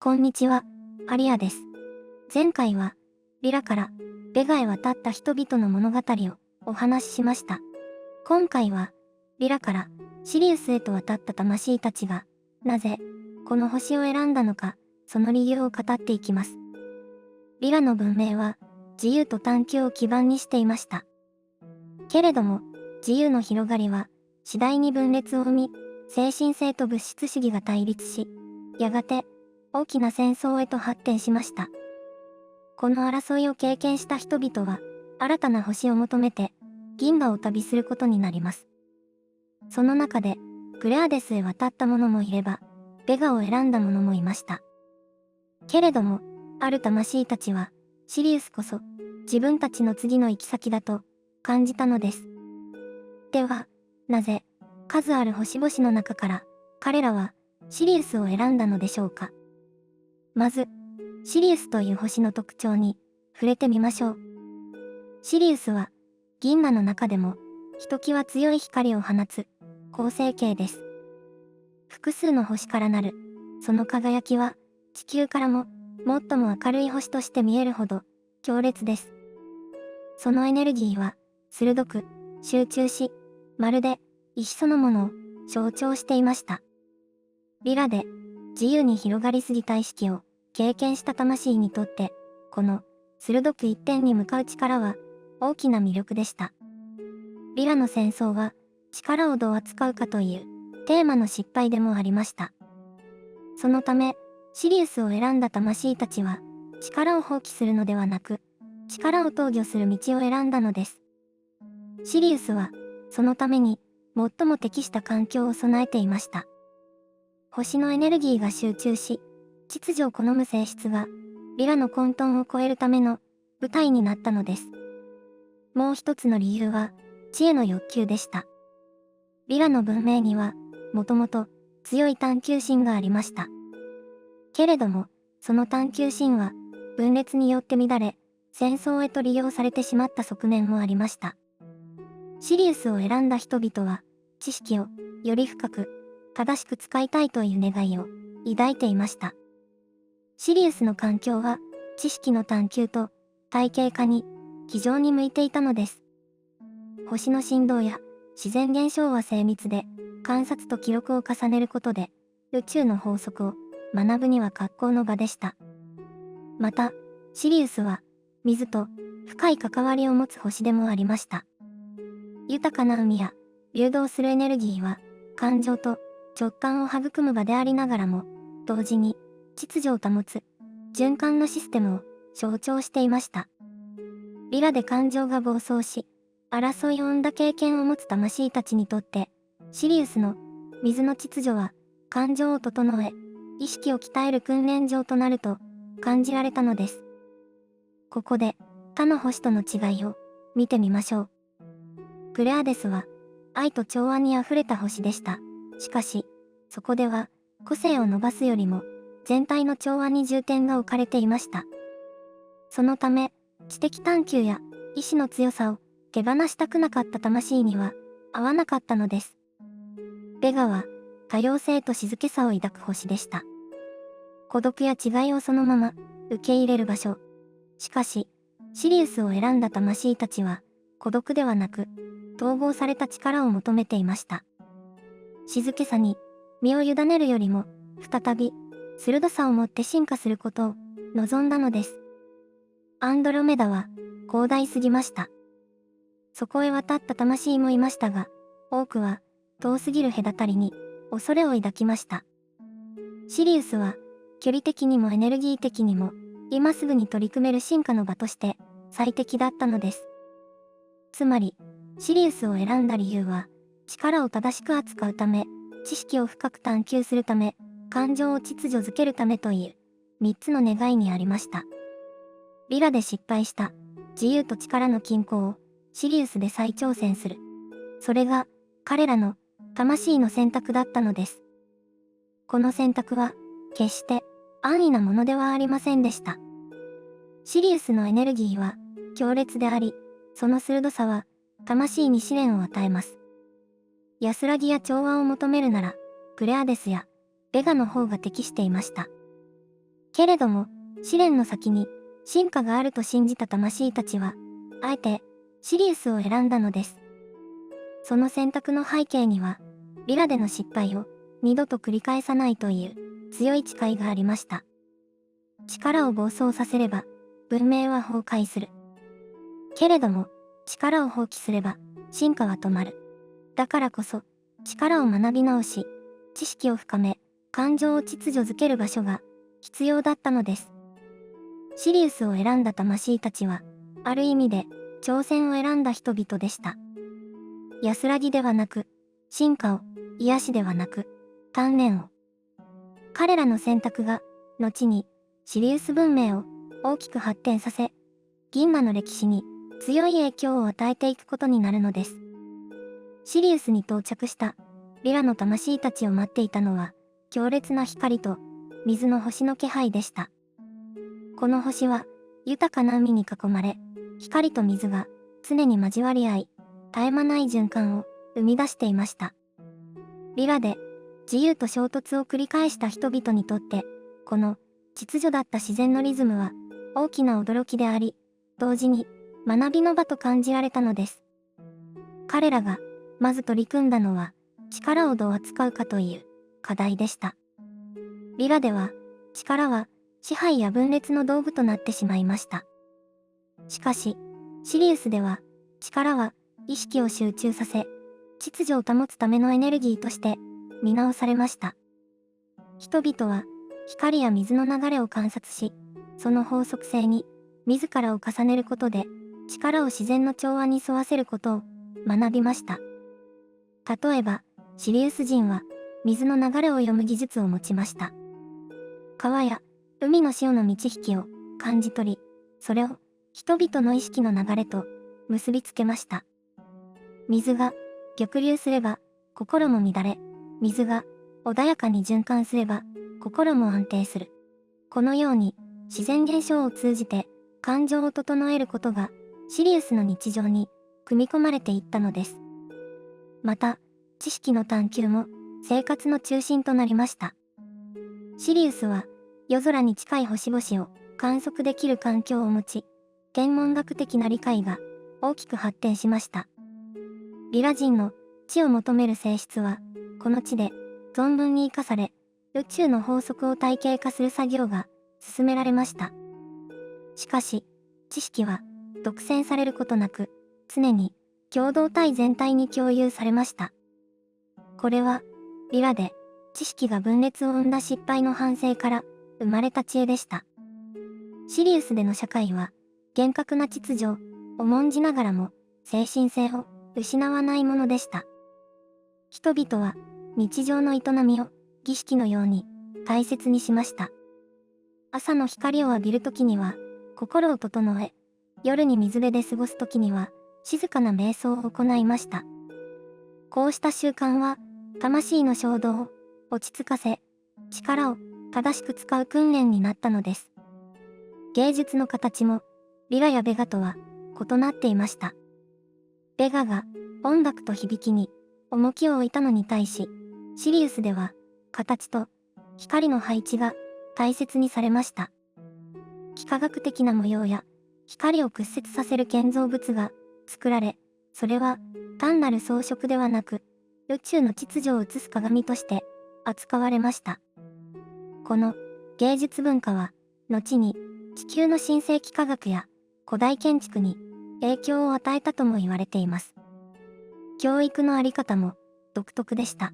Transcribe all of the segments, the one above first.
こんにちは、アリアです。前回は、リラからベガへ渡った人々の物語をお話ししました。今回は、リラからシリウスへと渡った魂たちが、なぜ、この星を選んだのか、その理由を語っていきます。リラの文明は、自由と探求を基盤にしていました。けれども、自由の広がりは、次第に分裂を生み、精神性と物質主義が対立し、やがて、大きな戦争へと発展しました。この争いを経験した人々は、新たな星を求めて、銀河を旅することになります。その中で、グレアデスへ渡った者もいれば、ベガを選んだ者もいました。けれども、ある魂たちは、シリウスこそ、自分たちの次の行き先だと、感じたのです。では、なぜ、数ある星々の中から、彼らは、シリウスを選んだのでしょうか。まず、シリウスという星の特徴に触れてみましょう。シリウスは、銀河の中でも、ひときわ強い光を放つ、恒星系です。複数の星からなる、その輝きは、地球からも、最も明るい星として見えるほど、強烈です。そのエネルギーは、鋭く、集中し、まるで、石そのものを象徴していました。リラで、自由に広がりすぎた意識を、経験した魂にとって、この鋭く一点に向かう力は大きな魅力でした。リラの戦争は力をどう扱うかというテーマの失敗でもありました。そのため、シリウスを選んだ魂たちは力を放棄するのではなく、力を投与する道を選んだのです。シリウスはそのために最も適した環境を備えていました。星のエネルギーが集中し、秩序を好む性質が、リラの混沌を超えるための舞台になったのです。もう一つの理由は、知恵の欲求でした。リラの文明には、もともと強い探求心がありました。けれども、その探求心は、分裂によって乱れ、戦争へと利用されてしまった側面もありました。シリウスを選んだ人々は、知識をより深く、正しく使いたいという願いを抱いていました。シリウスの環境は知識の探求と体系化に非常に向いていたのです。星の振動や自然現象は精密で観察と記録を重ねることで宇宙の法則を学ぶには格好の場でした。また、シリウスは水と深い関わりを持つ星でもありました。豊かな海や流動するエネルギーは感情と直感を育む場でありながらも同時に秩序を保つ循環のシステムを象徴していました。リラで感情が暴走し、争いを生んだ経験を持つ魂たちにとって、シリウスの水の秩序は感情を整え、意識を鍛える訓練場となると感じられたのです。ここで他の星との違いを見てみましょう。グレアデスは愛と調和にあふれた星でした。しかし、そこでは個性を伸ばすよりも全体の調和に重点が置かれていました。そのため、知的探求や意志の強さを手放したくなかった魂には合わなかったのです。ベガは多様性と静けさを抱く星でした。孤独や違いをそのまま受け入れる場所。しかし、シリウスを選んだ魂たちは孤独ではなく統合された力を求めていました。静けさに身を委ねるよりも再び鋭さを持って進化することを望んだのです。アンドロメダは広大すぎました。そこへ渡った魂もいましたが、多くは遠すぎる隔たりに恐れを抱きました。シリウスは距離的にもエネルギー的にも今すぐに取り組める進化の場として最適だったのです。つまり、シリウスを選んだ理由は力を正しく扱うため、知識を深く探求するため、感情を秩序づけるためという3つの願いにありました。リラで失敗した自由と力の均衡をシリウスで再挑戦する。それが彼らの魂の選択だったのです。この選択は決して安易なものではありませんでした。シリウスのエネルギーは強烈であり、その鋭さは魂に試練を与えます。安らぎや調和を求めるなら、グレアデスやベガの方が適していました。けれども、試練の先に進化があると信じた魂たちは、あえてシリウスを選んだのです。その選択の背景には、リラでの失敗を二度と繰り返さないという強い誓いがありました。力を暴走させれば、文明は崩壊する。けれども、力を放棄すれば、進化は止まる。だからこそ、力を学び直し、知識を深め、感情を秩序づける場所が必要だったのです。シリウスを選んだ魂たちは、ある意味で挑戦を選んだ人々でした。安らぎではなく、進化を、癒しではなく、鍛錬を。彼らの選択が、後にシリウス文明を大きく発展させ、銀河の歴史に強い影響を与えていくことになるのです。シリウスに到着したリラの魂たちを待っていたのは、強烈な光と水の星の気配でした。この星は豊かな海に囲まれ、光と水が常に交わり合い、絶え間ない循環を生み出していました。リラで自由と衝突を繰り返した人々にとって、この秩序だった自然のリズムは大きな驚きであり、同時に学びの場と感じられたのです。彼らがまず取り組んだのは、力をどう扱うかという課題でした。リラでは、力は支配や分裂の道具となってしまいました。しかし、シリウスでは、力は意識を集中させ、秩序を保つためのエネルギーとして見直されました。人々は光や水の流れを観察し、その法則性に自らを重ねることで、力を自然の調和に沿わせることを学びました。例えば、シリウス人は水の流れを読む技術を持ちました。川や海の潮の満ち引きを感じ取り、それを人々の意識の流れと結びつけました。水が逆流すれば心も乱れ、水が穏やかに循環すれば心も安定する。このように自然現象を通じて感情を整えることがシリウスの日常に組み込まれていったのです。また、知識の探求も生活の中心となりました。シリウスは夜空に近い星々を観測できる環境を持ち、天文学的な理解が大きく発展しました。リラ人の知を求める性質は、この地で存分に生かされ、宇宙の法則を体系化する作業が進められました。しかし、知識は独占されることなく、常に共同体全体に共有されました。これは、リラで知識が分裂を生んだ失敗の反省から生まれた知恵でした。シリウスでの社会は、厳格な秩序を重んじながらも、精神性を失わないものでした。人々は、日常の営みを儀式のように大切にしました。朝の光を浴びるときには、心を整え、夜に水辺で過ごすときには、静かな瞑想を行いました。こうした習慣は、魂の衝動を落ち着かせ、力を正しく使う訓練になったのです。芸術の形も、リラやベガとは異なっていました。ベガが音楽と響きに重きを置いたのに対し、シリウスでは形と光の配置が大切にされました。幾何学的な模様や光を屈折させる建造物が作られ、それは単なる装飾ではなく、宇宙の秩序を映す鏡として扱われました。この芸術文化は、後に地球の新世幾何学や古代建築に影響を与えたとも言われています。教育のあり方も独特でした。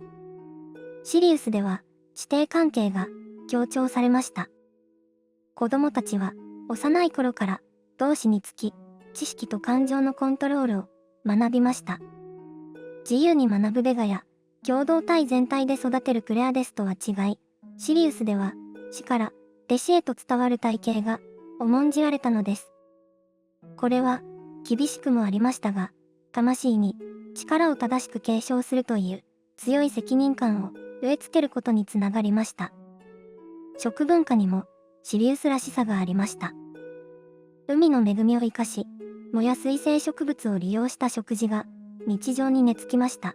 シリウスでは師弟関係が強調されました。子供たちは幼い頃から同志につき、知識と感情のコントロールを学びました。自由に学ぶベガや共同体全体で育てるクレアデスとは違い、シリウスでは師から弟子へと伝わる体系が重んじられたのです。これは厳しくもありましたが、魂に力を正しく継承するという強い責任感を植え付けることにつながりました。食文化にもシリウスらしさがありました。海の恵みを生かし、藻や水生植物を利用した食事が日常に根付きました。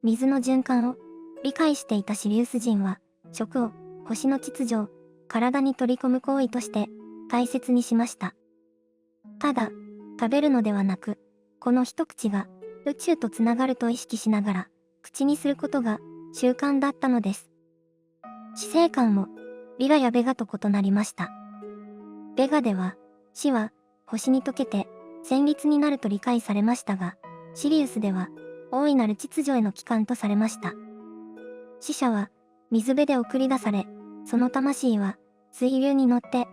水の循環を理解していたシリウス人は、食を星の秩序を体に取り込む行為として大切にしました。ただ、食べるのではなく、この一口が宇宙とつながると意識しながら口にすることが習慣だったのです。死生観もリラやベガと異なりました。ベガでは死は星に溶けて旋律になると理解されましたが、シリウスでは大いなる秩序への帰還とされました。死者は水辺で送り出され、その魂は水流に乗って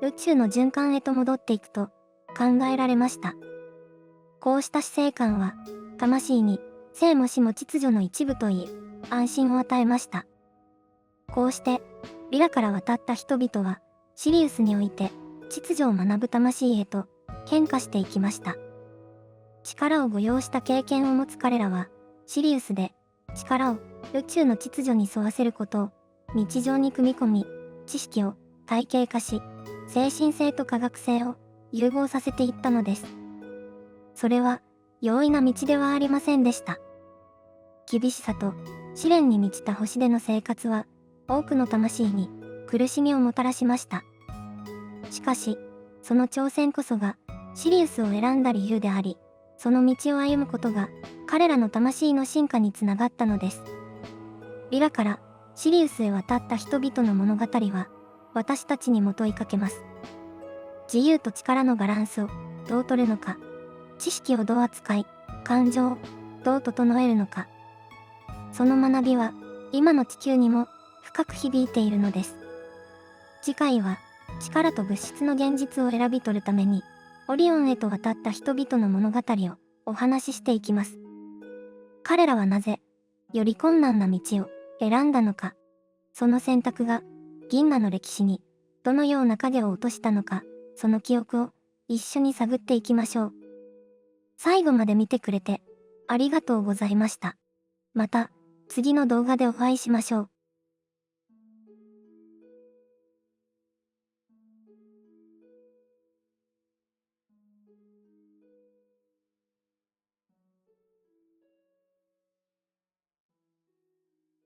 宇宙の循環へと戻っていくと考えられました。こうした死生観は魂に生も死も秩序の一部といい安心を与えました。こうしてリラから渡った人々はシリウスにおいて秩序を学ぶ魂へと変化していきました。力を誤用した経験を持つ彼らはシリウスで力を宇宙の秩序に沿わせることを日常に組み込み、知識を体系化し、精神性と科学性を融合させていったのです。それは容易な道ではありませんでした。厳しさと試練に満ちた星での生活は多くの魂に苦しみをもたらしました。しかし、その挑戦こそがシリウスを選んだ理由であり、その道を歩むことが彼らの魂の進化につながったのです。リラからシリウスへ渡った人々の物語は私たちにも問いかけます。自由と力のバランスをどう取るのか、知識をどう扱い、感情をどう整えるのか。その学びは今の地球にも深く響いているのです。次回は力と物質の現実を選び取るためにオリオンへと渡った人々の物語をお話ししていきます。彼らはなぜより困難な道を選んだのか、その選択が銀河の歴史にどのような影を落としたのか、その記憶を一緒に探っていきましょう。最後まで見てくれてありがとうございました。また次の動画でお会いしましょう。